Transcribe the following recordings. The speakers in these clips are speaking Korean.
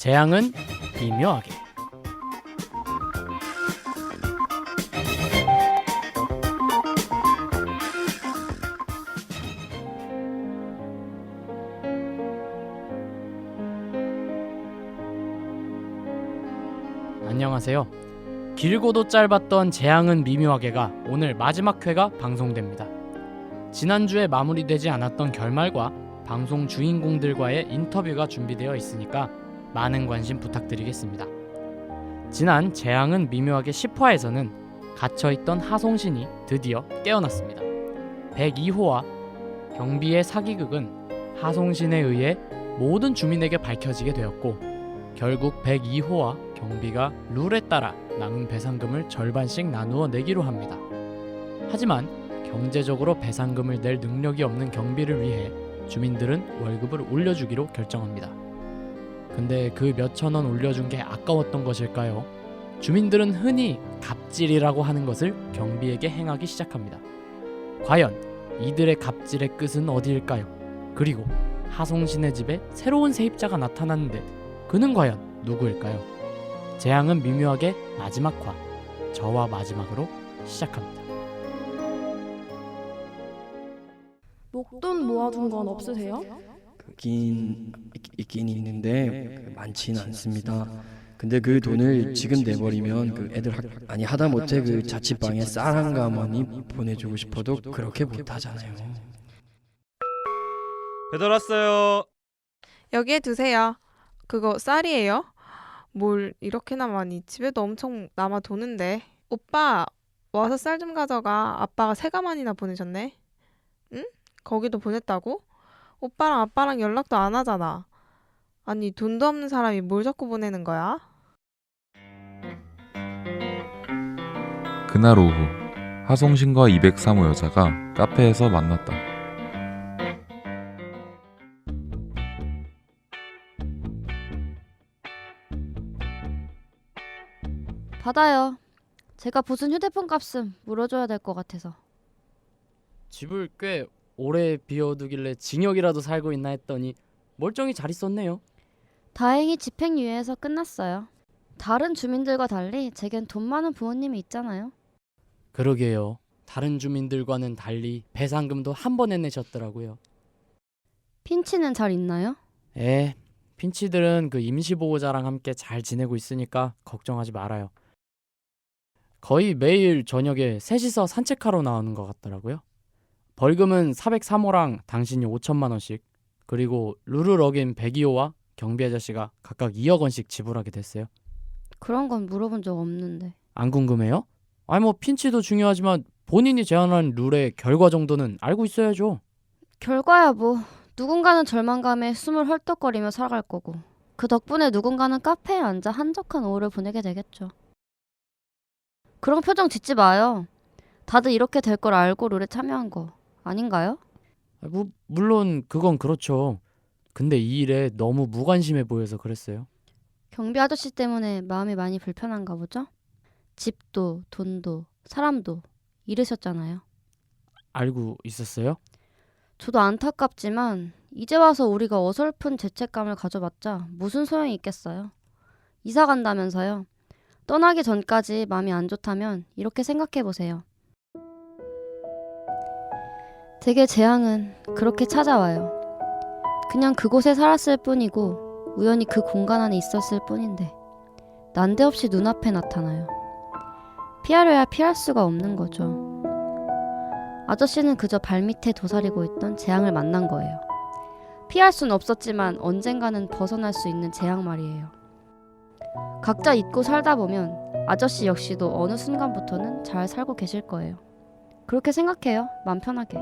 재앙은 미묘하게. 안녕하세요. 길고도 짧았던 재앙은 미묘하게가 오늘 마지막 회가 방송됩니다. 지난주에 마무리되지 않았던 결말과 방송 주인공들과의 인터뷰가 준비되어 있으니까 많은 관심 부탁드리겠습니다. 지난 재앙은 미묘하게 10화에서는 갇혀있던 하송신이 드디어 깨어났습니다. 102호와 경비의 사기극은 하송신에 의해 모든 주민에게 밝혀지게 되었고, 결국 102호와 경비가 룰에 따라 남은 배상금을 절반씩 나누어 내기로 합니다. 하지만 경제적으로 배상금을 낼 능력이 없는 경비를 위해 주민들은 월급을 올려주기로 결정합니다. 근데 그 몇천 원 올려준 게 아까웠던 것일까요? 주민들은 흔히 갑질이라고 하는 것을 경비에게 행하기 시작합니다. 과연 이들의 갑질의 끝은 어디일까요? 그리고 하송신의 집에 새로운 세입자가 나타났는데 그는 과연 누구일까요? 재앙은 미묘하게 마지막 화, 저와 마지막으로 시작합니다. 목돈 모아둔 건 없으세요? 있긴 있는데 많지는 않습니다. 근데 그 돈을 지금 내버리면 그 애들 하다못해 그 자취방에 쌀 한 가마니 보내주고 싶어도 그렇게 못하잖아요. 배달 왔어요. 여기에 두세요. 그거 쌀이에요? 뭘 이렇게나 많이? 집에도 엄청 남아 도는데. 오빠, 와서 쌀 좀 가져가. 아빠가 세 가만이나 보내셨네. 응? 거기도 보냈다고? 오빠랑 아빠랑 연락도 안 하잖아. 아니, 돈도 없는 사람이 뭘 자꾸 보내는 거야? 그날 오후 하송신과 203호 여자가 카페에서 만났다. 받아요. 제가 부순 휴대폰 값은 물어줘야 될 것 같아서. 집을 꽤 오래 비워두길래 징역이라도 살고 있나 했더니 멀쩡히 잘 있었네요. 다행히 집행유예에서 끝났어요. 다른 주민들과 달리 제겐 돈 많은 부모님이 있잖아요. 그러게요. 다른 주민들과는 달리 배상금도 한 번에 내셨더라고요. 핀치는 잘 있나요? 핀치들은 그 임시보호자랑 함께 잘 지내고 있으니까 걱정하지 말아요. 거의 매일 저녁에 셋이서 산책하러 나오는 것 같더라고요. 벌금은 403호랑 당신이 5천만 원씩, 그리고 룰을 어긴 102호와 경비 아저씨가 각각 2억 원씩 지불하게 됐어요. 그런 건 물어본 적 없는데. 안 궁금해요? 아니 뭐 핀치도 중요하지만 본인이 제안한 룰의 결과 정도는 알고 있어야죠. 결과야 뭐. 누군가는 절망감에 숨을 헐떡거리며 살아갈 거고, 그 덕분에 누군가는 카페에 앉아 한적한 오후를 보내게 되겠죠. 그런 표정 짓지 마요. 다들 이렇게 될 걸 알고 룰에 참여한 거 아닌가요? 물론 그건 그렇죠. 근데 이 일에 너무 무관심해 보여서 그랬어요. 경비 아저씨 때문에 마음이 많이 불편한가 보죠? 집도 돈도 사람도 잃으셨잖아요. 알고 있었어요? 저도 안타깝지만 이제 와서 우리가 어설픈 죄책감을 가져봤자 무슨 소용이 있겠어요. 이사 간다면서요. 떠나기 전까지 마음이 안 좋다면 이렇게 생각해보세요. 대개 재앙은 그렇게 찾아와요. 그냥 그곳에 살았을 뿐이고 우연히 그 공간 안에 있었을 뿐인데 난데없이 눈앞에 나타나요. 피하려야 피할 수가 없는 거죠. 아저씨는 그저 발밑에 도사리고 있던 재앙을 만난 거예요. 피할 순 없었지만 언젠가는 벗어날 수 있는 재앙 말이에요. 각자 잊고 살다 보면 아저씨 역시도 어느 순간부터는 잘 살고 계실 거예요. 그렇게 생각해요. 맘 편하게.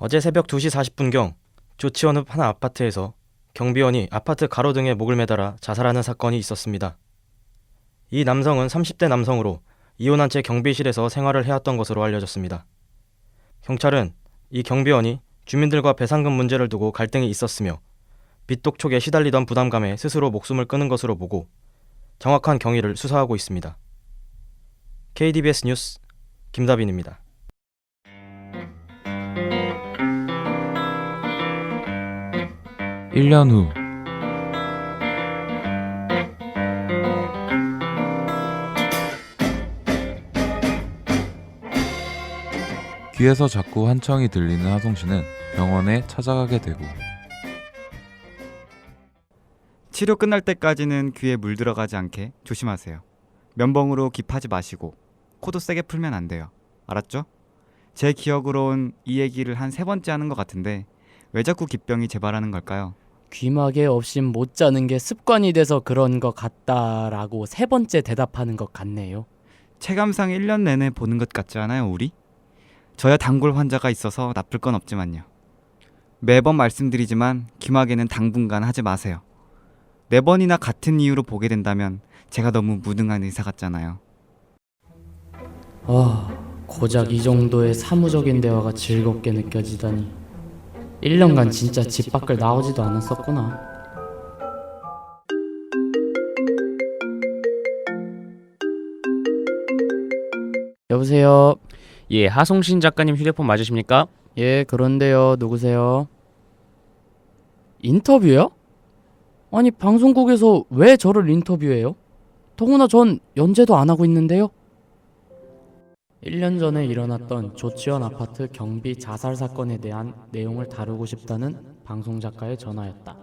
어제 새벽 2시 40분경 조치 어느 한 아파트에서 경비원이 아파트 가로등에 목을 매달아 자살하는 사건이 있었습니다. 이 남성은 30대 남성으로 이혼한 채 경비실에서 생활을 해왔던 것으로 알려졌습니다. 경찰은 이 경비원이 주민들과 배상금 문제를 두고 갈등이 있었으며 빚독촉에 시달리던 부담감에 스스로 목숨을 끊은 것으로 보고 정확한 경위를 수사하고 있습니다. KDBS 뉴스 김다빈입니다. 일 년 후 귀에서 자꾸 환청이 들리는 하송씨는 병원에 찾아가게 되고 치료 끝날 때까지는 귀에 물 들어가지 않게 조심하세요. 면봉으로 귀 파지 마시고 코도 세게 풀면 안 돼요. 알았죠? 제 기억으론 이 얘기를 한 3번째 하는 것 같은데 왜 자꾸 귀병이 재발하는 걸까요? 귀마개 없인 못 자는 게 습관이 돼서 그런 것 같다라고 3번째 대답하는 것 같네요. 체감상 1년 내내 보는 것 같지 않아요, 우리? 저야 단골 환자가 있어서 나쁠 건 없지만요. 매번 말씀드리지만 귀마개는 당분간 하지 마세요. 4번이나 같은 이유로 보게 된다면 제가 너무 무능한 의사 같잖아요. 고작 이 정도의 사무적인 대화가 즐겁게 느껴지다니. 1년간 진짜 집 밖을 나오지도 않았었구나. 여보세요. 예, 하송신 작가님 휴대폰 맞으십니까? 예, 그런데요. 누구세요? 인터뷰요? 아니, 방송국에서 왜 저를 인터뷰해요? 더구나 전 연재도 안 하고 있는데요. 1년 전에 일어났던 조치원 아파트 경비 자살 사건에 대한 내용을 다루고 싶다는 방송 작가의 전화였다.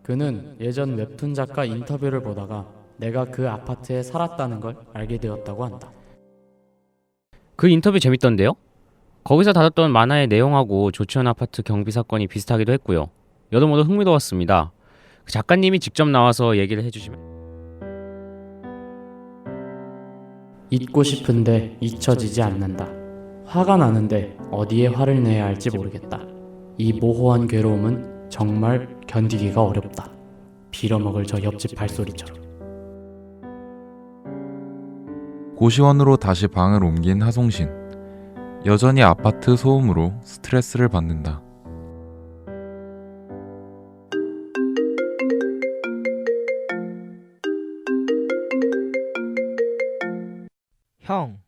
그는 예전 웹툰 작가 인터뷰를 보다가 내가 그 아파트에 살았다는 걸 알게 되었다고 한다. 그 인터뷰 재밌던데요? 거기서 다뤘던 만화의 내용하고 조치원 아파트 경비 사건이 비슷하기도 했고요. 여러모로 흥미로웠습니다. 그 작가님이 직접 나와서 얘기를 해주시면. 잊고 싶은데 잊혀지지 않는다. 화가 나는데 어디에 화를 내야 할지 모르겠다. 이 모호한 괴로움은 정말 견디기가 어렵다. 빌어먹을 저 옆집 발소리처럼. 고시원으로 다시 방을 옮긴 하송신. 여전히 아파트 소음으로 스트레스를 받는다. 형,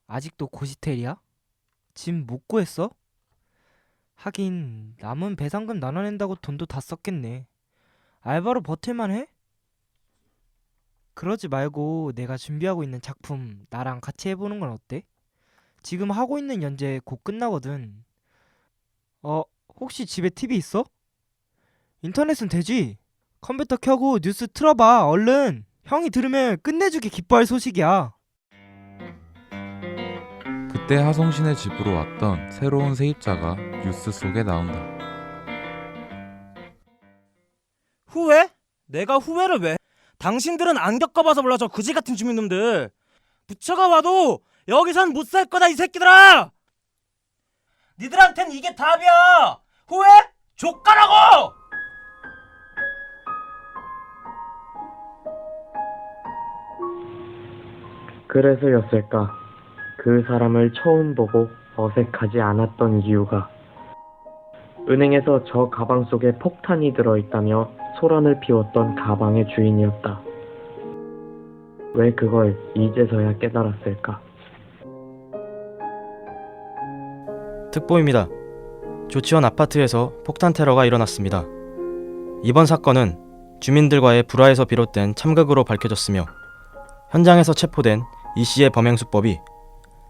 아직도 고시텔이야? 집 못 구했어? 하긴 남은 배상금 나눠낸다고 돈도 다 썼겠네. 알바로 버틸만 해? 그러지 말고 내가 준비하고 있는 작품 나랑 같이 해보는 건 어때? 지금 하고 있는 연재 곧 끝나거든. 혹시 집에 TV 있어? 인터넷은 되지? 컴퓨터 켜고 뉴스 틀어봐, 얼른! 형이 들으면 끝내주게 기뻐할 소식이야. 그때 하송신의 집으로 왔던 새로운 세입자가 뉴스 속에 나온다. 후회? 내가 후회를 왜? 당신들은 안 겪어봐서 몰라. 저 그지 같은 주민놈들. 부처가 와도 여기선 못 살 거다 이 새끼들아. 니들한텐 이게 답이야. 후회? 족가라고. 그래서였을까? 그 사람을 처음 보고 어색하지 않았던 이유가 은행에서 저 가방 속에 폭탄이 들어있다며 소란을 피웠던 가방의 주인이었다. 왜 그걸 이제서야 깨달았을까? 특보입니다. 조치원 아파트에서 폭탄 테러가 일어났습니다. 이번 사건은 주민들과의 불화에서 비롯된 참극으로 밝혀졌으며 현장에서 체포된 이 씨의 범행 수법이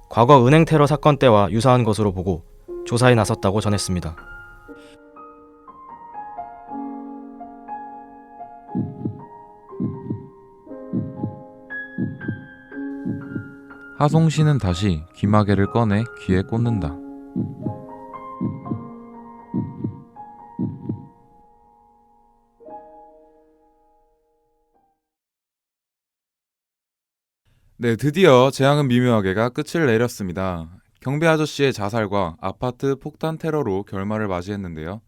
과거 은행 테러 사건 때와 유사한 것으로 보고 조사에 나섰다고 전했습니다. 하송신은 다시 귀마개를 꺼내 귀에 꽂는다. 네, 드디어 재앙은 미묘하게가 끝을 내렸습니다. 경비 아저씨의 자살과 아파트 폭탄 테러로 결말을 맞이했는데요.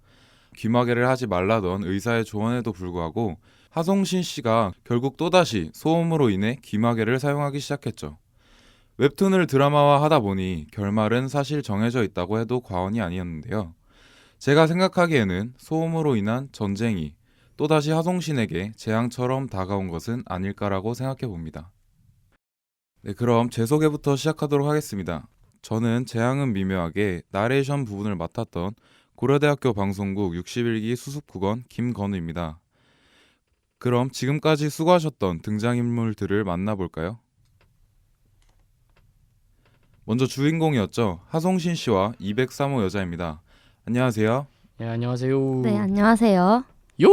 귀마개를 하지 말라던 의사의 조언에도 불구하고 하송신 씨가 결국 또다시 소음으로 인해 귀마개를 사용하기 시작했죠. 웹툰을 드라마화 하다 보니 결말은 사실 정해져 있다고 해도 과언이 아니었는데요. 제가 생각하기에는 소음으로 인한 전쟁이 또다시 하송신에게 재앙처럼 다가온 것은 아닐까라고 생각해 봅니다. 네, 그럼 제 소개부터 시작하도록 하겠습니다. 저는 재앙은 미묘하게 나레이션 부분을 맡았던 고려대학교 방송국 61기 수습국원 김건우입니다. 그럼 지금까지 수고하셨던 등장인물들을 만나볼까요? 먼저 주인공이었죠. 하송신 씨와 203호 여자입니다. 안녕하세요. 네, 안녕하세요. 네, 안녕하세요. 요!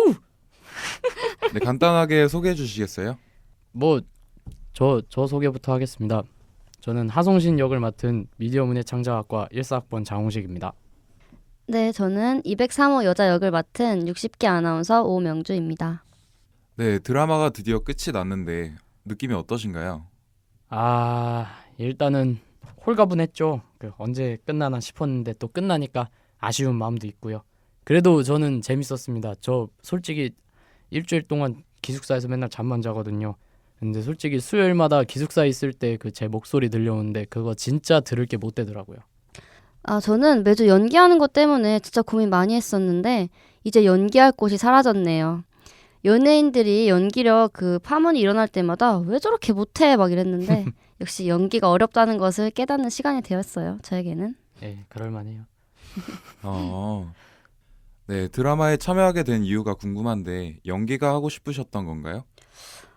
네, 간단하게 소개해 주시겠어요? 저 소개부터 하겠습니다. 저는 하송신 역을 맡은 미디어문예 창작학과 1사학번 장홍식입니다. 네, 저는 203호 여자 역을 맡은 60기 아나운서 오명주입니다. 네, 드라마가 드디어 끝이 났는데 느낌이 어떠신가요? 일단은 홀가분했죠. 언제 끝나나 싶었는데 또 끝나니까 아쉬운 마음도 있고요. 그래도 저는 재밌었습니다. 저 솔직히 일주일 동안 기숙사에서 맨날 잠만 자거든요. 근데 솔직히 수요일마다 기숙사에 있을 때 그 제 목소리 들려오는데 그거 진짜 들을 게 못 되더라고요. 저는 매주 연기하는 것 때문에 진짜 고민 많이 했었는데 이제 연기할 곳이 사라졌네요. 연예인들이 연기력 파문이 일어날 때마다 왜 저렇게 못해 막 이랬는데 역시 연기가 어렵다는 것을 깨닫는 시간이 되었어요. 저에게는. 네, 그럴만해요. 네, 드라마에 참여하게 된 이유가 궁금한데 연기가 하고 싶으셨던 건가요?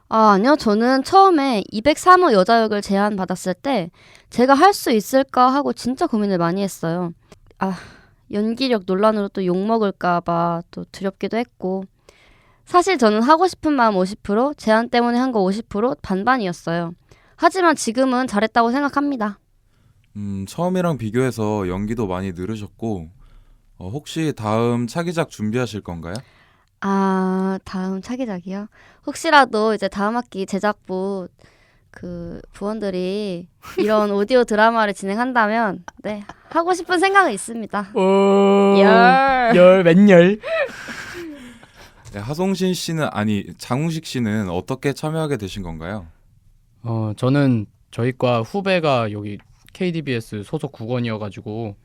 아니요. 저는 처음에 203호 여자 역을 제안받았을 때 제가 할 수 있을까 하고 진짜 고민을 많이 했어요. 연기력 논란으로 또 욕먹을까 봐 또 두렵기도 했고 사실 저는 하고 싶은 마음 50%, 제안 때문에 한 거 50% 반반이었어요. 하지만 지금은 잘했다고 생각합니다. 처음이랑 비교해서 연기도 많이 늘으셨고 혹시 다음 차기작 준비하실 건가요? 다음 차기작이요? 혹시라도 이제 다음 학기 제작부 부원들이 이런 오디오 드라마를 진행한다면 네, 하고 싶은 생각은 있습니다. 몇 열? 네, 하송신 씨는 장웅식 씨는 어떻게 참여하게 되신 건가요? 저는 저희과 후배가 여기 KDBS 소속 국원이어가지고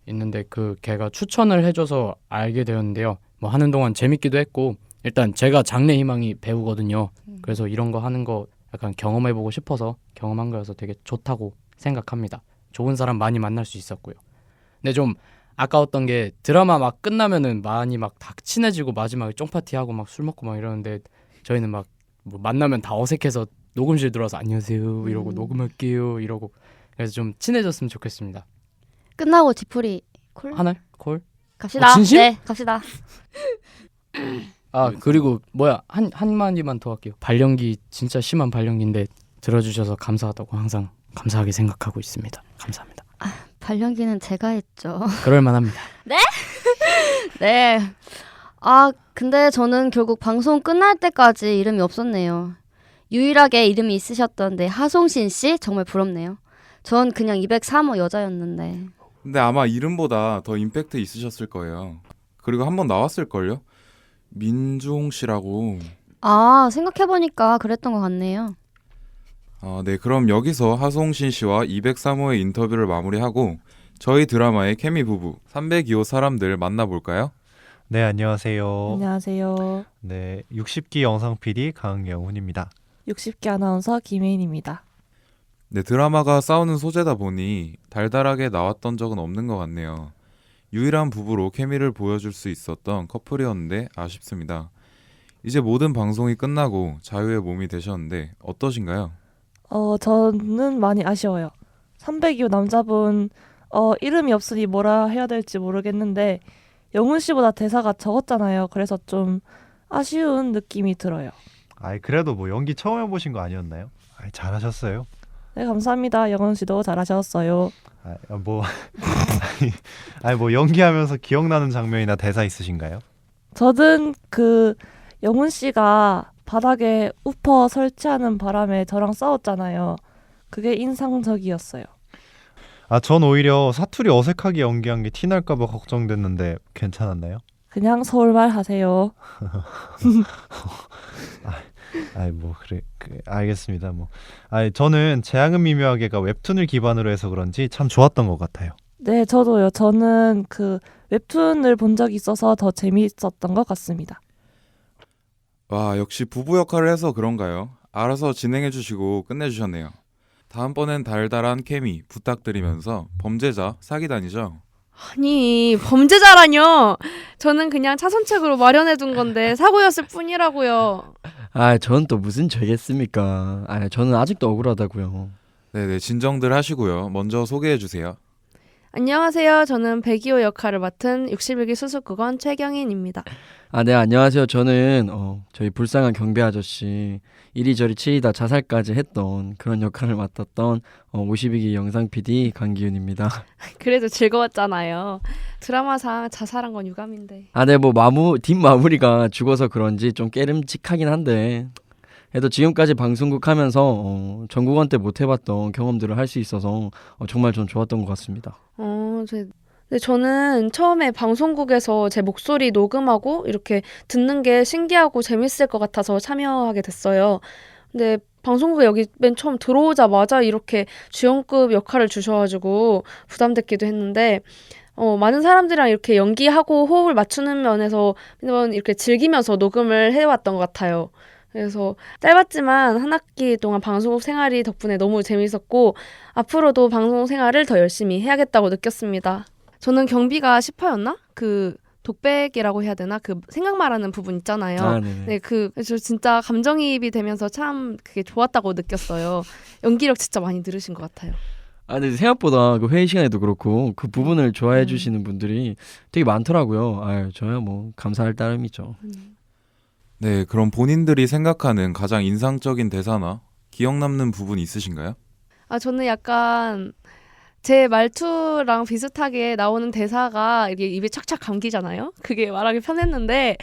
있는데 걔가 추천을 해줘서 알게 되었는데요. 하는 동안 재밌기도 했고 일단 제가 장래 희망이 배우거든요. 그래서 이런 거 하는 거 약간 경험해보고 싶어서 경험한 거여서 되게 좋다고 생각합니다. 좋은 사람 많이 만날 수 있었고요. 근데 좀 아까웠던 게 드라마 막 끝나면은 많이 막 다 친해지고 마지막에 쫑파티하고 막 술 먹고 막 이러는데 저희는 막 만나면 다 어색해서 녹음실 들어와서 안녕하세요 이러고 녹음할게요 이러고 그래서 좀 친해졌으면 좋겠습니다. 끝나고 뒤풀이 콜? 하나요? 콜? 갑시다. 진심? 네, 갑시다. 그리고 한마디만 더 할게요. 발연기 진짜 심한 발연기인데 들어주셔서 감사하다고 항상 감사하게 생각하고 있습니다. 감사합니다. 발연기는 제가 했죠. 그럴만합니다. 네? 네. 근데 저는 결국 방송 끝날 때까지 이름이 없었네요. 유일하게 이름이 있으셨던데 하송신 씨 정말 부럽네요. 전 그냥 203호 여자였는데. 근데 아마 이름보다 더 임팩트 있으셨을 거예요. 그리고 한번 나왔을걸요? 민주홍 씨라고. 생각해보니까 그랬던 것 같네요. 네, 그럼 여기서 하송신 씨와 203호의 인터뷰를 마무리하고 저희 드라마의 케미 부부 302호 사람들 만나볼까요? 네, 안녕하세요. 안녕하세요. 네, 60기 영상 PD 강영훈입니다. 60기 아나운서 김혜인입니다. 네, 드라마가 싸우는 소재다 보니 달달하게 나왔던 적은 없는 것 같네요. 유일한 부부로 케미를 보여줄 수 있었던 커플이었는데 아쉽습니다. 이제 모든 방송이 끝나고 자유의 몸이 되셨는데 어떠신가요? 저는 많이 아쉬워요. 302호 남자분 이름이 없으니 뭐라 해야 될지 모르겠는데 영훈 씨보다 대사가 적었잖아요. 그래서 좀 아쉬운 느낌이 들어요. 그래도 연기 처음 해보신 거 아니었나요? 잘하셨어요. 네, 감사합니다. 영훈 씨도 잘하셨어요. 연기하면서 기억나는 장면이나 대사 있으신가요? 저는 영훈 씨가 바닥에 우퍼 설치하는 바람에 저랑 싸웠잖아요. 그게 인상적이었어요. 전 오히려 사투리 어색하게 연기한 게 티날까봐 걱정됐는데 괜찮았나요? 그냥 서울말 하세요. 알겠습니다. 저는 재앙은 미묘하게가 웹툰을 기반으로 해서 그런지 참 좋았던 것 같아요. 네, 저도요. 저는 웹툰을 본 적이 있어서 더 재미있었던 것 같습니다. 와, 역시 부부 역할을 해서 그런가요? 알아서 진행해 주시고 끝내주셨네요. 다음번엔 달달한 케미 부탁드리면서 범죄자 사기단이죠? 아니, 범죄자라뇨. 저는 그냥 차선책으로 마련해둔 건데 사고였을 뿐이라고요. 아, 전 또 무슨 죄겠습니까? 아, 저는 아직도 억울하다고요. 네네, 진정들 하시고요. 먼저 소개해 주세요. 안녕하세요. 저는 102호 역할을 맡은 61기 수습국원 최경인입니다. 아, 네, 안녕하세요. 저는 저희 불쌍한 경비 아저씨 이리저리 치이다 자살까지 했던 그런 역할을 맡았던 52기 영상 PD 강기윤입니다. 그래도 즐거웠잖아요. 드라마상 자살한 건 유감인데. 아, 네, 뭐 뒷마무리가 죽어서 그런지 좀 깨름직하긴 한데 그래도 지금까지 방송국 하면서 전국원 때 못 해봤던 경험들을 할 수 있어서 정말 전 좋았던 것 같습니다. 근데 저는 처음에 방송국에서 제 목소리 녹음하고 이렇게 듣는 게 신기하고 재밌을 것 같아서 참여하게 됐어요. 근데 방송국에 여기 맨 처음 들어오자마자 이렇게 주연급 역할을 주셔가지고 부담됐기도 했는데 많은 사람들이랑 이렇게 연기하고 호흡을 맞추는 면에서 매번 이렇게 즐기면서 녹음을 해왔던 것 같아요. 그래서 짧았지만 한 학기 동안 방송국 생활이 덕분에 너무 재밌었고 앞으로도 방송 생활을 더 열심히 해야겠다고 느꼈습니다. 저는 경비가 10화였나? 그 독백이라고 해야 되나? 그 생각 말하는 부분 있잖아요. 아, 네네. 네, 저 진짜 감정이입이 되면서 참 그게 좋았다고 느꼈어요. 연기력 진짜 많이 늘으신 것 같아요. 아, 근데 생각보다 그 회의 시간에도 그렇고 그 부분을 좋아해 주시는 분들이 되게 많더라고요. 아유, 저야 뭐 감사할 따름이죠. 네, 그럼 본인들이 생각하는 가장 인상적인 대사나 기억 남는 부분 있으신가요? 저는 약간 제 말투랑 비슷하게 나오는 대사가 이게 입에 착착 감기잖아요. 그게 말하기 편했는데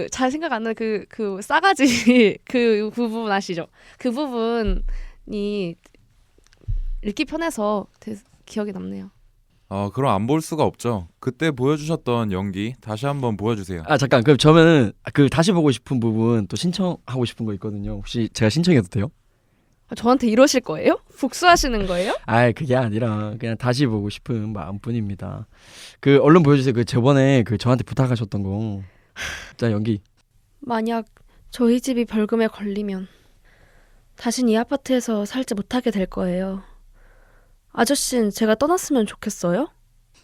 잘 생각 안 나는 그 싸가지 그 부분 아시죠? 그 부분이 읽기 편해서 기억에 남네요. 그럼 안 볼 수가 없죠. 그때 보여주셨던 연기 다시 한번 보여주세요. 아, 잠깐. 그럼 저는 그 다시 보고 싶은 부분 또 신청하고 싶은 거 있거든요. 혹시 제가 신청해도 돼요? 저한테 이러실 거예요? 복수하시는 거예요? 아, 그게 아니라 그냥 다시 보고 싶은 마음뿐입니다. 얼른 보여주세요. 저번에 저한테 부탁하셨던 거. 자, 연기. 만약 저희 집이 벌금에 걸리면 다신 이 아파트에서 살지 못하게 될 거예요. 아저씨는 제가 떠났으면 좋겠어요?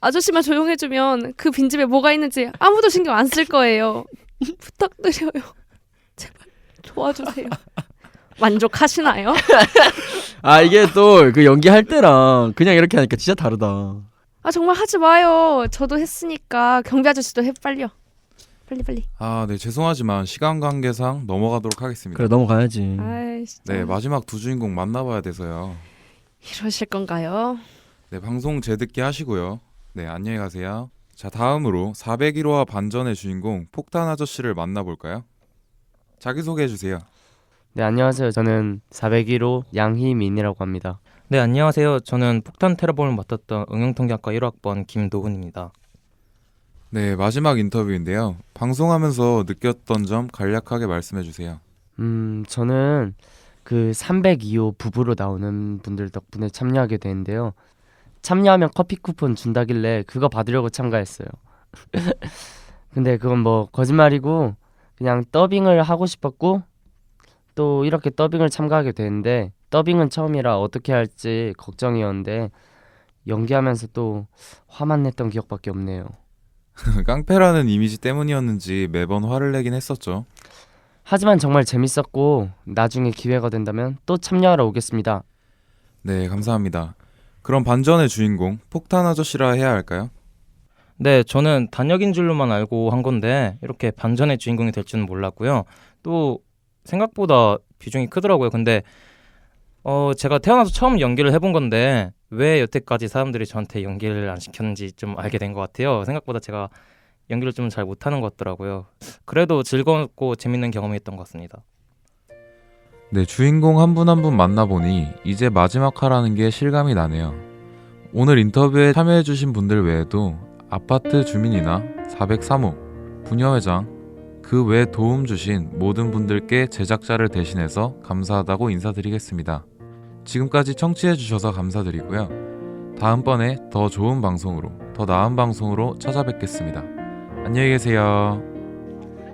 아저씨만 조용해주면 그 빈집에 뭐가 있는지 아무도 신경 안 쓸 거예요. 부탁드려요. 제발 도와주세요. 만족하시나요? 아, 이게 또 그 연기할 때랑 그냥 이렇게 하니까 진짜 다르다. 정말 하지 마요. 저도 했으니까 경비 아저씨도 해 빨리요. 빨리. 아, 네, 죄송하지만 시간 관계상 넘어가도록 하겠습니다. 그래, 넘어가야지. 아이, 진짜. 네, 마지막 두 주인공 만나봐야 돼서요. 이러실 건가요? 네, 방송 재듣기 하시고요. 네, 안녕히 가세요. 자, 다음으로 401호와 반전의 주인공 폭탄 아저씨를 만나볼까요? 자기소개해 주세요. 네, 안녕하세요. 저는 401호 양희민이라고 합니다. 네, 안녕하세요. 저는 폭탄 테러범을 맡았던 응용통계학과 1학번 김도훈입니다. 네, 마지막 인터뷰인데요. 방송하면서 느꼈던 점 간략하게 말씀해 주세요. 저는 그 302호 부부로 나오는 분들 덕분에 참여하게 되는데요. 참여하면 커피 쿠폰 준다길래 그거 받으려고 참가했어요. 근데 그건 뭐 거짓말이고 그냥 더빙을 하고 싶었고 또 이렇게 더빙을 참가하게 되는데 더빙은 처음이라 어떻게 할지 걱정이었는데 연기하면서 또 화만 냈던 기억밖에 없네요. 깡패라는 이미지 때문이었는지 매번 화를 내긴 했었죠. 하지만 정말 재밌었고 나중에 기회가 된다면 또 참여하러 오겠습니다. 네, 감사합니다. 그럼 반전의 주인공 폭탄 아저씨라 해야 할까요? 네, 저는 단역인 줄로만 알고 한 건데 이렇게 반전의 주인공이 될 줄은 몰랐고요. 또 생각보다 비중이 크더라고요. 근데 제가 태어나서 처음 연기를 해본 건데 왜 여태까지 사람들이 저한테 연기를 안 시켰는지 좀 알게 된 것 같아요. 생각보다 제가 연기를 좀 잘 못하는 것 같더라고요. 그래도 즐거웠고 재밌는 경험이었던 것 같습니다. 네, 주인공 한 분 한 분 만나보니 이제 마지막 화라는 게 실감이 나네요. 오늘 인터뷰에 참여해주신 분들 외에도 아파트 주민이나 403호, 부녀회장, 그 외 도움 주신 모든 분들께 제작자를 대신해서 감사하다고 인사드리겠습니다. 지금까지 청취해주셔서 감사드리고요. 다음번에 더 좋은 방송으로, 더 나은 방송으로 찾아뵙겠습니다. 안녕히 계세요.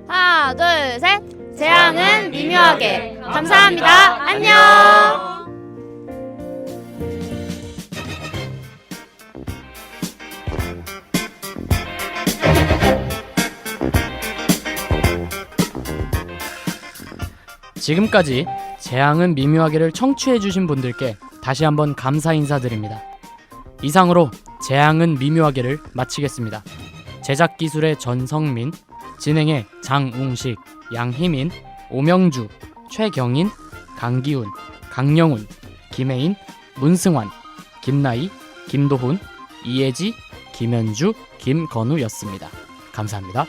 아 하나, 둘, 셋. 재앙은 미묘하게. 감사합니다. 안녕. 지금까지 재앙은 미묘하게를 청취해주신 분들께 다시 한번 감사 인사드립니다. 이상으로 재앙은 미묘하게를 마치겠습니다. 제작 기술의 전성민, 진행의 장웅식, 양희민, 오명주, 최경인, 강기훈, 강영훈, 김혜인, 문승환, 김나희, 김도훈, 이혜지, 김현주, 김건우였습니다. 감사합니다.